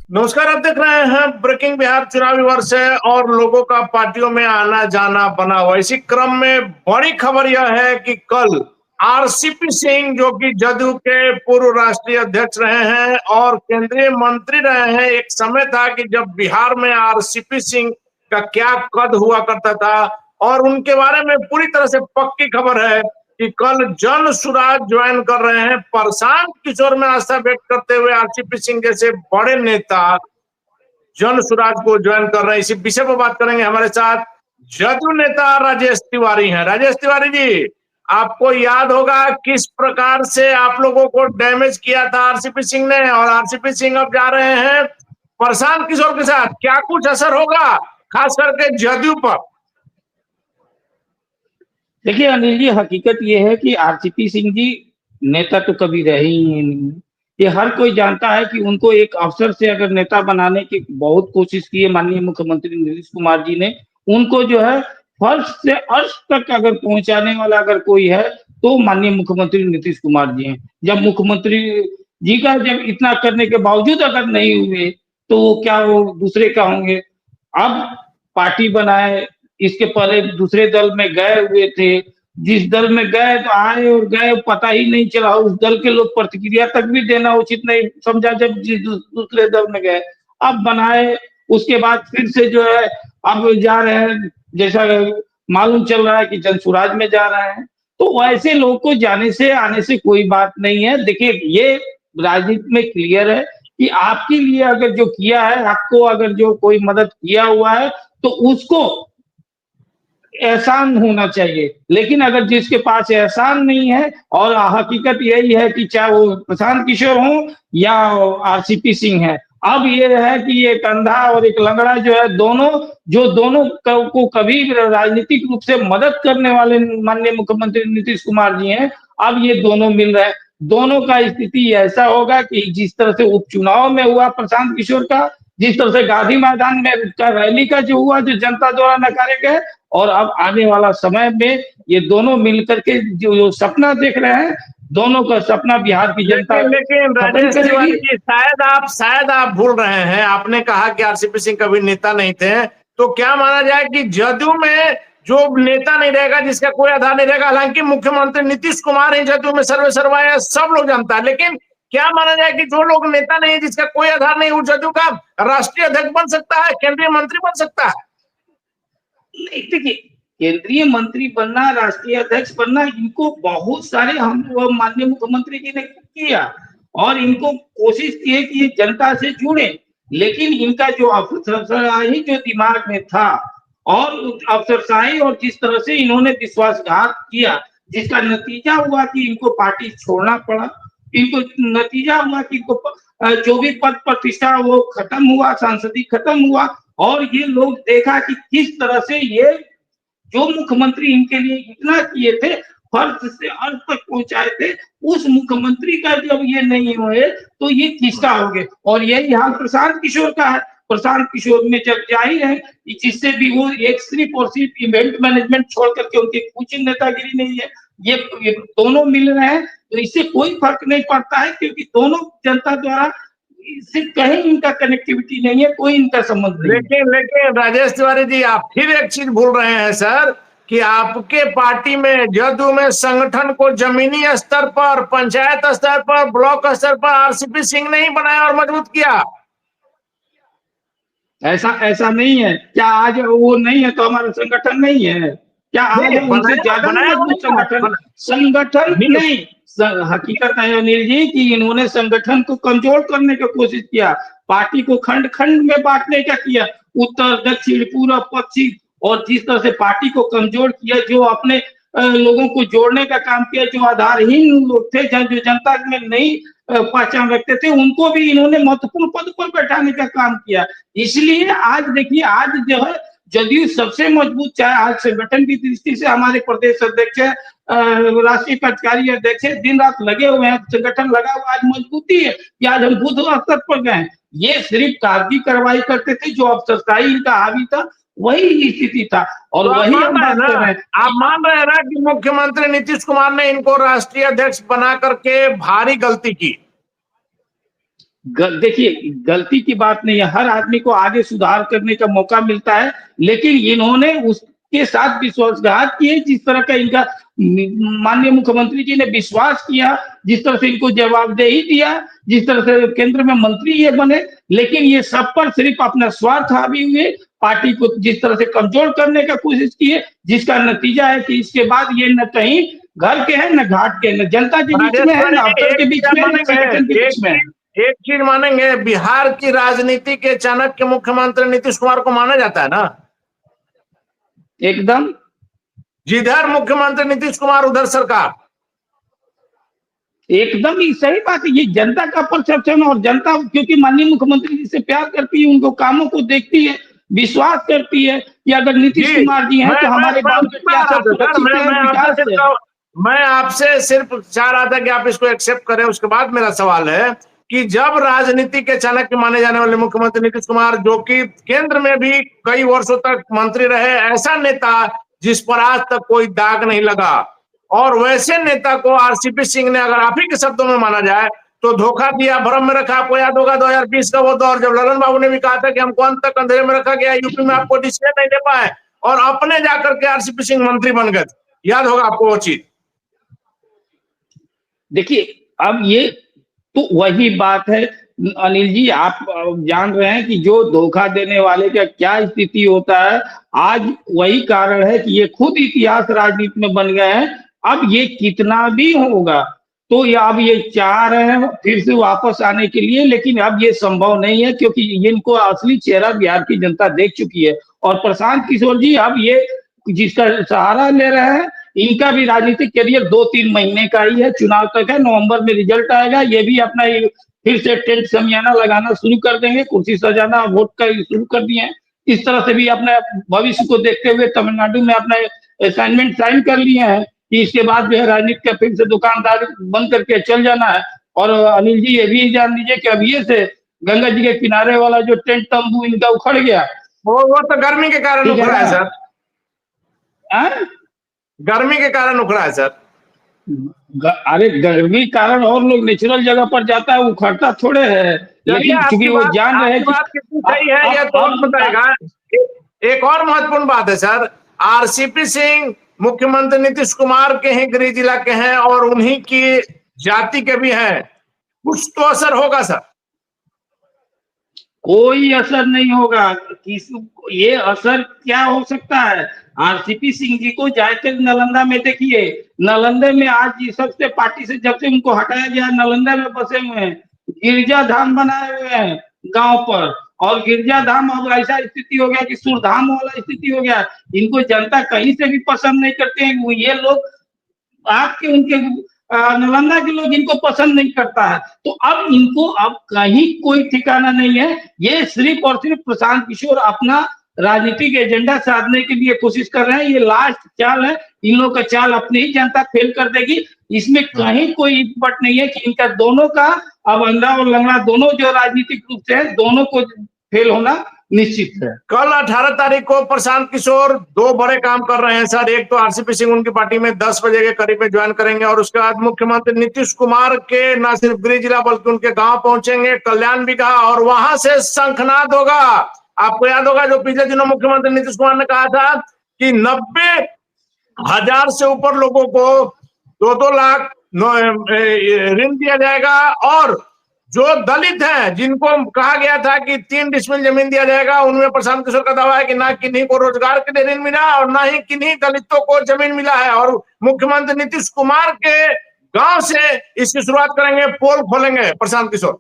नमस्कार। आप देख रहे हैं ब्रेकिंग बिहार चुनावी वर्ष है और लोगों का पार्टियों में आना जाना बना हुआ। इसी क्रम में बड़ी खबर यह है कि कल आरसीपी सिंह, जो कि जदयू के पूर्व राष्ट्रीय अध्यक्ष रहे हैं और केंद्रीय मंत्री रहे हैं, एक समय था कि जब बिहार में आरसीपी सिंह का क्या कद हुआ करता था और उनके बारे में पूरी तरह से पक्की खबर है कि कल जन सुराज ज्वाइन कर रहे हैं। प्रशांत किशोर में आस्था व्यक्त करते हुए आरसीपी सिंह जैसे बड़े नेता जन सुराज को ज्वाइन कर रहे हैं। इसी विषय पर बात करेंगे। हमारे साथ जदयू नेता राजेश तिवारी हैं। राजेश तिवारी जी, आपको याद होगा किस प्रकार से आप लोगों को डैमेज किया था आरसीपी सिंह ने, और आरसीपी सिंह अब जा रहे हैं प्रशांत किशोर के साथ। क्या कुछ असर होगा खास करके जदयू पर? देखिए अनिल जी, हकीकत ये है कि आरसीपी सिंह जी नेता तो कभी रहे ही नहीं। ये हर कोई जानता है कि उनको एक अफसर से अगर नेता बनाने की बहुत कोशिश की है माननीय मुख्यमंत्री नीतीश कुमार जी ने। उनको जो है फर्श से अर्श तक अगर पहुंचाने वाला अगर कोई है तो माननीय मुख्यमंत्री नीतीश कुमार जी हैं। जब मुख्यमंत्री जी का जब इतना करने के बावजूद अगर नहीं हुए तो वो क्या वो दूसरे का होंगे। अब पार्टी बनाए, इसके पहले दूसरे दल में गए हुए थे। जिस दल में गए तो आए और गए, पता ही नहीं चला। उस दल के लोग प्रतिक्रिया तक भी देना उचित नहीं समझा जब जिस दूसरे दल में गए। अब बनाए, उसके बाद फिर से जो है अब जा रहे हैं, जैसा मालूम चल रहा है कि जनसुराज में जा रहे हैं। तो ऐसे लोग को जाने से आने से कोई बात नहीं है। देखिए ये राजनीति में क्लियर है कि आपके लिए अगर जो किया है, आपको अगर जो कोई मदद किया हुआ है तो उसको एहसान होना चाहिए। लेकिन अगर जिसके पास एहसान नहीं है, और हकीकत यही है कि चाहे वो प्रशांत किशोर हो या आरसीपी सिंह है, अब ये है कि एक अंधा और एक लंगड़ा जो है, दोनों को कभी राजनीतिक रूप से मदद करने वाले माननीय मुख्यमंत्री नीतीश कुमार जी हैं, अब ये दोनों मिल रहे हैं। दोनों का स्थिति ऐसा होगा कि जिस तरह से उपचुनाव में हुआ प्रशांत किशोर का, जिस तरह से गांधी मैदान में रैली का जो हुआ, जो जनता द्वारा नकारे गए, और अब आने वाला समय में ये दोनों मिलकर के जो सपना देख रहे हैं, दोनों का सपना बिहार की जनता लेकिन खत्म राजेश तिवारी करेगी। जी, शायद आप भूल रहे हैं। आपने कहा कि आरसीपी सिंह कभी नेता नहीं थे, तो क्या माना जाए कि जदयू में जो नेता नहीं रहेगा, जिसका कोई आधार नहीं रहेगा, हालांकि मुख्यमंत्री नीतीश कुमार है जदयू में सर्वे सर्वा है, सब लोग जानता है, लेकिन क्या माना जाए कि जो लोग नेता नहीं है, जिसका कोई आधार नहीं, वो जदयू का राष्ट्रीय अध्यक्ष बन सकता है, केंद्रीय मंत्री बन सकता है? नहीं, देखिए केंद्रीय मंत्री बनना, राष्ट्रीय अध्यक्ष बनना, इनको बहुत सारे हम माननीय मुख्यमंत्री जी ने किया और इनको कोशिश की है कि ये जनता से जुड़े। लेकिन इनका जो अफसरशाही जो दिमाग में था, और अफसरशाही, और जिस तरह से इन्होंने विश्वासघात किया, जिसका नतीजा हुआ कि इनको पार्टी छोड़ना पड़ा। इनको नतीजा हुआ कि इनको जो भी पद प्रतिष्ठा वो खत्म हुआ, सांसदी खत्म हुआ। और ये लोग देखा कि किस तरह से ये जो मुख्यमंत्री इनके लिए इतना किए थे, फर्श से अर्थ तक पहुंचाए थे, उस मुख्यमंत्री का जब ये नहीं हुए तो ये किसका हो गए। और यही हाल प्रशांत किशोर का है। प्रशांत किशोर में जब जाहिर है जिससे भी वो एक सिर्फ और सिर्फ इवेंट मैनेजमेंट छोड़ करके उनकी कुछ नेतागिरी नहीं है। ये दोनों मिल रहे हैं तो इससे कोई फर्क नहीं पड़ता है, क्योंकि दोनों जनता द्वारा सिर्फ कहीं इनका कनेक्टिविटी नहीं है, कोई इनका संबंध नहीं है। लेकिन राजेश तिवारी जी, आप फिर एक चीज भूल रहे हैं सर, कि आपके पार्टी में जदयू में संगठन को जमीनी स्तर पर, पंचायत स्तर पर, ब्लॉक स्तर पर आरसीपी सिंह ने ही बनाया और मजबूत किया। ऐसा ऐसा नहीं है। क्या आज वो नहीं है तो हमारा संगठन नहीं है? क्या आज उनसे बनाया ज्यादा बनाया मजबूत संगठन? बना, संगठन नहीं, नहीं। हकीकत है अनिल जी कि इन्होंने संगठन को कमजोर करने की कोशिश किया, पार्टी को खंड खंड में बांटने का किया, उत्तर दक्षिण पूर्व पश्चिम, और जिस तरह से पार्टी को कमजोर किया, जो अपने लोगों को जोड़ने का काम किया, जो आधारहीन लोग थे, जो जनता में नहीं पहचान रखते थे, उनको भी इन्होंने महत्वपूर्ण पद पर बैठाने का काम किया। इसलिए आज देखिए, आज जो है जदयू सबसे मजबूत, चाहे आज संगठन की दृष्टि से हमारे प्रदेश अध्यक्ष है, राष्ट्रीय कार्यकारी अध्यक्ष है, दिन रात लगे हुए हैं, संगठन लगा हुआ, आज मजबूती है कि आज हम बुद्ध स्तर पर गए। ये सिर्फ कागजी कार्रवाई करते थे, जो अफसरशाही इनका हावी था, वही स्थिति था। और तो आप वही मान हम रहे हैं बात ना, कर रहे हैं। आप मान रहे हैं ना कि मुख्यमंत्री नीतीश कुमार ने इनको राष्ट्रीय अध्यक्ष बना करके भारी गलती की? देखिए, गलती की बात नहीं है, हर आदमी को आगे सुधार करने का मौका मिलता है, लेकिन इन्होंने उसके साथ विश्वासघात किए। जिस तरह का इनका माननीय मुख्यमंत्री जी ने विश्वास किया, जिस तरह से इनको जवाबदेही दिया, जिस तरह से केंद्र में मंत्री ये बने, लेकिन ये सब पर सिर्फ अपना स्वार्थ हावी हुए, पार्टी को जिस तरह से कमजोर करने का कोशिश किए, जिसका नतीजा है कि इसके बाद ये न कहीं घर के हैं, न घाट के, न जनता के बीच में है, न अफसर के बीच में, न संगठन के बीच में है। एक चीज मानेंगे, बिहार की राजनीति के चाणक्य मुख्यमंत्री नीतीश कुमार को माना जाता है ना। एकदम, जिधर मुख्यमंत्री नीतीश कुमार उधर सरकार। एकदम ही सही बात है। ये जनता का परसेप्शन, और जनता क्योंकि माननीय मुख्यमंत्री जी से प्यार करती है, उनको कामों को देखती है, विश्वास करती है कि अगर नीतीश कुमार जी हैं तो हमारे गांव के क्या विकास है। मैं आपसे सिर्फ चाह रहा था कि आप इसको एक्सेप्ट करें। उसके बाद मेरा सवाल है कि जब राजनीति के चाणक्य माने जाने वाले मुख्यमंत्री नीतीश कुमार, जो कि केंद्र में भी कई वर्षों तक मंत्री रहे, ऐसा नेता जिस पर आज तक कोई दाग नहीं लगा, और वैसे नेता को आरसीपी सिंह ने, अगर आप ही के शब्दों में माना जाए, तो धोखा दिया, भ्रम में रखा। आपको याद होगा 2020 का वो दौर, जब ललन बाबू ने भी कहा था कि हमको अंत तक अंधेरे में रखा गया, यूपी में आपको डिसीजन नहीं दे पाए, और अपने जाकर के आरसीपी सिंह मंत्री बन गए। याद होगा आपको वो चीज। देखिए, अब ये तो वही बात है अनिल जी, आप जान रहे हैं कि जो धोखा देने वाले का क्या स्थिति होता है। आज वही कारण है कि ये खुद इतिहास राजनीति में बन गए हैं। अब ये कितना भी होगा तो अब ये चाह रहे हैं फिर से वापस आने के लिए, लेकिन अब ये संभव नहीं है, क्योंकि इनको असली चेहरा बिहार की जनता देख चुकी है। और प्रशांत किशोर जी अब ये जिसका सहारा ले रहे हैं, इनका भी राजनीतिक करियर 2-3 महीने का ही है, चुनाव तक है, नवंबर में रिजल्ट आएगा, ये भी अपना फिर से टेंट समियाना लगाना शुरू कर देंगे, कुर्सी सजाना, वोट का शुरू कर दिए हैं। इस तरह से भी अपने भविष्य को देखते हुए तमिलनाडु में अपना असाइनमेंट साइन कर लिए हैं कि इसके बाद जो है राजनीति का फिर से दुकानदार बंद करके चल जाना है। और अनिल जी ये भी जान लीजिए कि अभी से गंगा जी के किनारे वाला जो टेंट तंबू इनका उखड़ गया, वो तो गर्मी के कारण उखड़ा है सर। गर्मी के कारण उखड़ा है सर। अरे गर्मी के कारण और लोग नेचुरल जगह पर जाता है, उखड़ता थोड़े है, लेकिन क्योंकि वो जान रहे हैं कि सही है, ये तो बताएगा। एक और महत्वपूर्ण बात है सर, आरसीपी सिंह मुख्यमंत्री नीतीश कुमार के ही गृह जिला के हैं और उन्हीं की जाति के भी हैं, कुछ तो असर होगा सर? कोई असर नहीं होगा। ये असर क्या हो सकता है? आरसीपी सिंह जी को जाकर नालंदा में देखिए, नालंदा में आज जिस सबसे पार्टी से जब से उनको हटाया गया, नालंदा में बसे हुए हैं, गिरजा धाम बनाए हुए हैं गांव पर, और गिरजा धाम अब ऐसा स्थिति हो गया कि सुरधाम वाला स्थिति हो गया। इनको जनता कहीं से भी पसंद नहीं करते हैं। ये लोग आपके उनके नालंदा के लोग इनको पसंद नहीं करता है, तो अब इनको अब कहीं कोई ठिकाना नहीं है। ये सिर्फ और सिर्फ प्रशांत किशोर अपना राजनीतिक एजेंडा साधने के लिए कोशिश कर रहे हैं। ये लास्ट चाल है, इन लोगों का चाल अपनी ही जनता फेल कर देगी। इसमें कहीं कोई बट नहीं है कि इनका दोनों का, अब अंधा और लंगड़ा दोनों जो राजनीतिक रूप से है, दोनों को फेल होना निश्चित है। कल 18 तारीख को प्रशांत किशोर 2 बड़े काम कर रहे हैं सर। एक तो आरसीपी सिंह उनकी पार्टी में 10 बजे के करीब में ज्वाइन करेंगे, और उसके बाद मुख्यमंत्री नीतीश कुमार के न सिर्फ गृह जिला बल्कि उनके गांव पहुंचेंगे, कल्याण भी कहा, और वहां से शंखनाद होगा। आपको याद होगा जो पिछले दिनों मुख्यमंत्री नीतीश कुमार ने कहा था कि 90,000 से ऊपर लोगों को 2-2 लाख ऋण दिया जाएगा, और जो दलित हैं जिनको कहा गया था कि 3 डिसमिल जमीन दिया जाएगा, उनमें प्रशांत किशोर का दावा है कि ना किन्हीं को रोजगार के लिए ऋण मिला और ना ही किन्हीं दलितों को जमीन मिला है। और मुख्यमंत्री नीतीश कुमार के गांव से इसकी शुरुआत करेंगे, पोल खोलेंगे प्रशांत किशोर।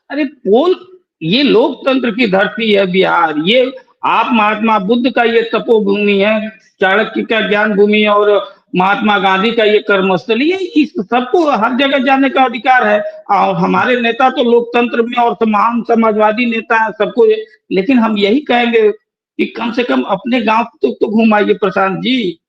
अरे पोल, ये लोकतंत्र की धरती है बिहार। ये आप महात्मा बुद्ध का ये तपोभूमि है, चाणक्य का ज्ञान भूमि, और महात्मा गांधी का ये कर्मस्थली है। इस सबको हर जगह जाने का अधिकार है। और हमारे नेता तो लोकतंत्र में और तमाम समाजवादी नेता है सबको, लेकिन हम यही कहेंगे कि कम से कम अपने गांव तो घुमाइए प्रशांत जी,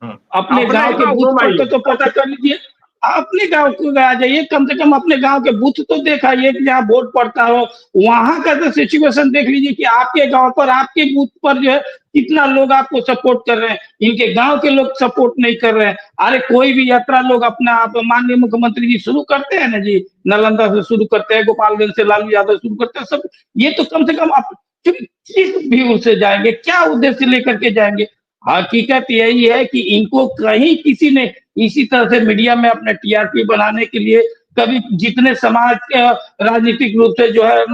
अपने गांव के बूथ पर तो पता कर लीजिए। अपने गांव को आ जाइए, कम से कम अपने गांव के बूथ तो देखाइए कि जहाँ वोट पड़ता हो, वहां का तो सिचुएशन देख लीजिए कि आपके गांव पर, आपके बूथ पर जो है कितना लोग आपको सपोर्ट कर रहे हैं, इनके गांव के लोग सपोर्ट नहीं कर रहे हैं। अरे कोई भी यात्रा लोग अपना, आप माननीय मुख्यमंत्री जी शुरू करते हैं ना जी, नालंदा से शुरू करते हैं, गोपालगंज से लालू यादव शुरू करते हैं, सब ये तो कम से कम आप किस व्यू से जाएंगे, क्या उद्देश्य लेकर के जाएंगे। हकीकत यही है कि इनको कहीं किसी ने इसी तरह से मीडिया में अपने टीआरपी बनाने के लिए, कभी जितने समाज के राजनीतिक रूप से जो है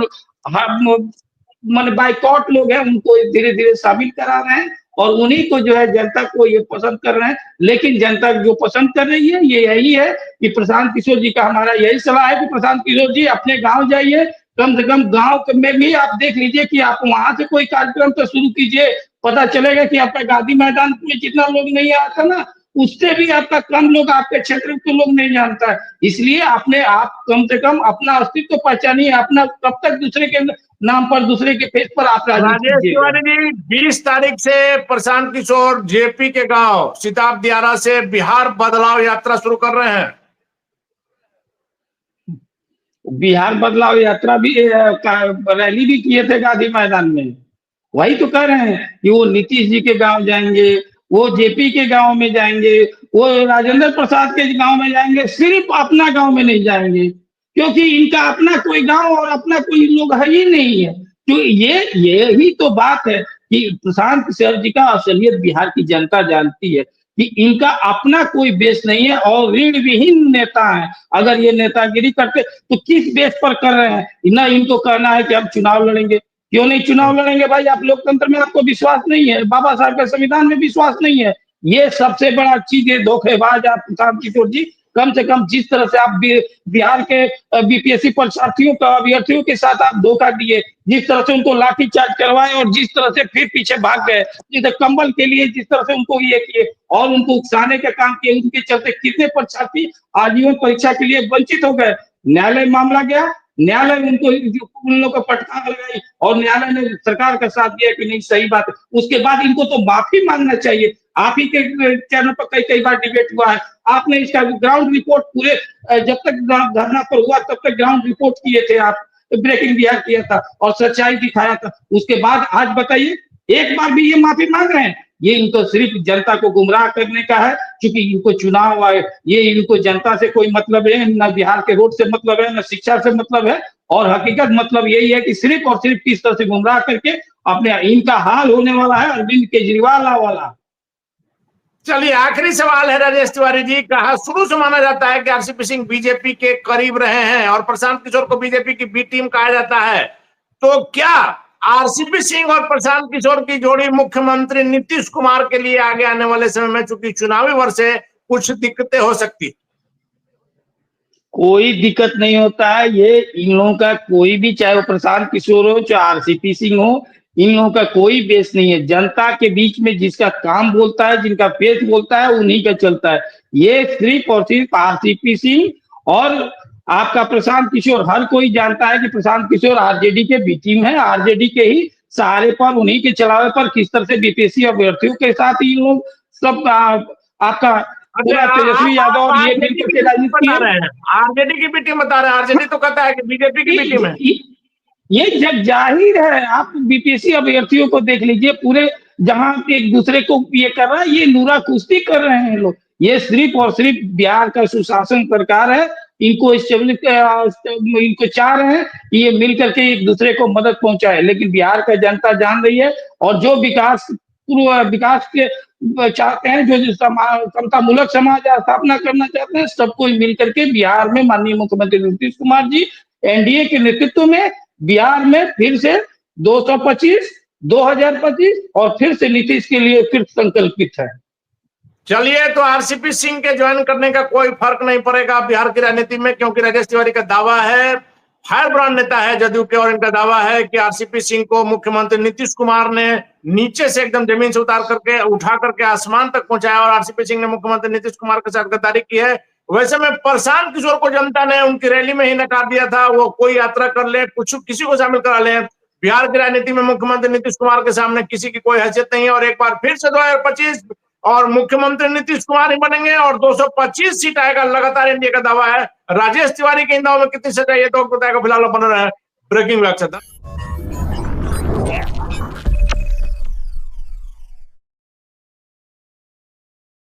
मान बाइकॉट लोग हैं, उनको धीरे धीरे शामिल करा रहे हैं और उन्हीं को जो है जनता को ये पसंद कर रहे हैं। लेकिन जनता जो पसंद कर रही है ये यही है कि प्रशांत किशोर जी का हमारा यही सलाह है कि प्रशांत किशोर जी अपने गांव जाइए, कम से कम गांव में भी आप देख लीजिए कि आप वहां से कोई कार्यक्रम तो शुरू कीजिए, पता चलेगा कि आपका गांधी मैदान में जितना लोग नहीं आता ना, उससे भी आपका कम लोग आपके क्षेत्र के लोग नहीं जानता है। इसलिए अपने आप कम से कम अपना अस्तित्व तो पहचानिए, अपना कब तक दूसरे के नाम पर, दूसरे के फेस पर आप राजनीति राजेश कीजिएगा। तिवारी जी, 20 तारीख से प्रशांत किशोर जेपी के गांव सिताब दियारा से बिहार बदलाव यात्रा शुरू कर रहे हैं। बिहार बदलाव यात्रा भी रैली भी किए थे गांधी मैदान में। वही तो कह रहे हैं कि वो नीतीश जी के गांव जाएंगे, वो जेपी के गांव में जाएंगे, वो राजेंद्र प्रसाद के गांव में जाएंगे, सिर्फ अपना गांव में नहीं जाएंगे, क्योंकि इनका अपना कोई गांव और अपना कोई लोग है ही नहीं है। तो ये ही तो बात है कि प्रशांत किशोर जी का असलियत बिहार की जनता जानती है कि इनका अपना कोई बेस नहीं है और ऋण विहीन नेता है। अगर ये नेतागिरी करते तो किस बेस पर कर रहे हैं ना, इनको कहना है कि हम चुनाव लड़ेंगे। क्यों नहीं चुनाव लड़ेंगे भाई? आप लोकतंत्र में आपको विश्वास नहीं है, बाबा साहब के संविधान में विश्वास नहीं है, ये सबसे बड़ा चीज है। धोखेबाज आप प्रशांत किशोर जी, कम से कम जिस तरह से आप बिहार के बीपीएससी परीक्षार्थियों का, अभ्यर्थियों के साथ आप धोखा दिए, जिस तरह से उनको लाठीचार्ज करवाए और जिस तरह से फिर पीछे भाग गए, जिस कंबल के लिए जिस तरह से उनको ये किए और उनको उकसाने का काम किए, उनके चलते कितने परीक्षार्थी आजीवन परीक्षा के लिए वंचित हो गए। न्यायालय मामला गया, न्यायालय उनको उन लोगों को फटकार लगाई और न्यायालय ने सरकार का साथ दिया कि नहीं सही बात है। उसके बाद इनको तो माफी मांगना चाहिए। आप ही के चैनल पर कई कई बार डिबेट हुआ है, आपने इसका ग्राउंड रिपोर्ट पूरे जब तक धरना पर हुआ तब तक ग्राउंड रिपोर्ट किए थे, आप ब्रेकिंग बिहार किया था और सच्चाई दिखाया था। उसके बाद आज बताइए एक बार भी ये माफी मांग रहे हैं? ये इनको सिर्फ जनता को गुमराह करने का है, क्योंकि इनको चुनाव आए, ये इनको जनता से कोई मतलब है ना, बिहार के रोड से मतलब है ना, शिक्षा से मतलब है। और हकीकत मतलब यही है कि सिर्फ और सिर्फ किस तरह से गुमराह करके अपने, इनका हाल होने वाला है अरविंद केजरीवाल वाला। चलिए आखिरी सवाल है राजेश तिवारी जी, कहा शुरू से माना जाता है कि आरसीपी सिंह बीजेपी के करीब रहे हैं और प्रशांत किशोर को बीजेपी की बी टीम कहा जाता है, तो क्या आरसीपी सिंह और प्रशांत किशोर की जोड़ी मुख्यमंत्री नीतीश कुमार के लिए आगे आने वाले समय में, चूंकि चुनावी वर्ष है, कुछ दिक्कतें हो सकती? कोई दिक्कत नहीं होता है। ये इन लोगों का कोई भी, चाहे वो प्रशांत किशोर हो चाहे आरसीपी सिंह हो, इन लोगों का कोई बेस नहीं है। जनता के बीच में जिसका काम बोलता है, जिनका पेट बोलता है, उन्हीं का चलता है। ये सिर्फ और सिर्फ आरसीपी सिंह और आपका प्रशांत किशोर, हर कोई जानता है कि प्रशांत किशोर आरजेडी के बी टीम है, आरजेडी के ही सहारे पर, उन्हीं के चलावे पर किस तरह से बीपीएससी अभ्यर्थियों के साथ इन लोग सब आपका पूरा तेजस्वी यादव और ये मिलकर के राजनीति बता रहे हैं आरजेडी की बी टीम बता रहे हैं, आरजेडी तो कहता है कि बीजेपी की बी टीम है। ये जग जाहिर है, आप बीपीएससी अभ्यर्थियों को देख लीजिए, पूरे जहां एक दूसरे को ये कर रहा है, ये नूरा कुश्ती कर रहे हैं लोग। ये सिर्फ और सिर्फ बिहार का सुशासन सरकार है, इनको इनको चाह रहे हैं कि ये मिल करके एक दूसरे को मदद पहुंचाए, लेकिन बिहार का जनता जान रही है और जो विकास के चाहते हैं, जो समता मूलक समाज स्थापना करना चाहते हैं, सबको मिल करके बिहार में माननीय मुख्यमंत्री नीतीश कुमार जी एनडीए के नेतृत्व में बिहार में फिर से 225, 2025 और फिर से नीतीश के लिए फिर संकल्पित है। चलिए, तो आरसीपी सिंह के ज्वाइन करने का कोई फर्क नहीं पड़ेगा बिहार की राजनीति में, क्योंकि राजेश तिवारी का दावा है, फायर ब्रांड नेता है जदयू के, और इनका दावा है कि आरसीपी सिंह को मुख्यमंत्री नीतीश कुमार ने नीचे से एकदम जमीन से उठा करके आसमान तक पहुंचाया और आरसीपी सिंह ने मुख्यमंत्री नीतीश कुमार के साथ गद्दारी की है। वैसे में प्रशांत किशोर को जनता ने उनकी रैली में ही नकार दिया था, वो कोई यात्रा कर ले, कुछ किसी को शामिल करा ले। बिहार की राजनीति में मुख्यमंत्री नीतीश कुमार के सामने किसी की कोई हैसियत नहीं है और एक बार फिर से 2025 और मुख्यमंत्री नीतीश कुमार ही बनेंगे और 225 सीट आएगा लगातार एनडीए का दावा है। राजेश तिवारी के इन दावों में कितनी सीट है ये तो बताएगा, फिलहाल बन रहा है ब्रेकिंग।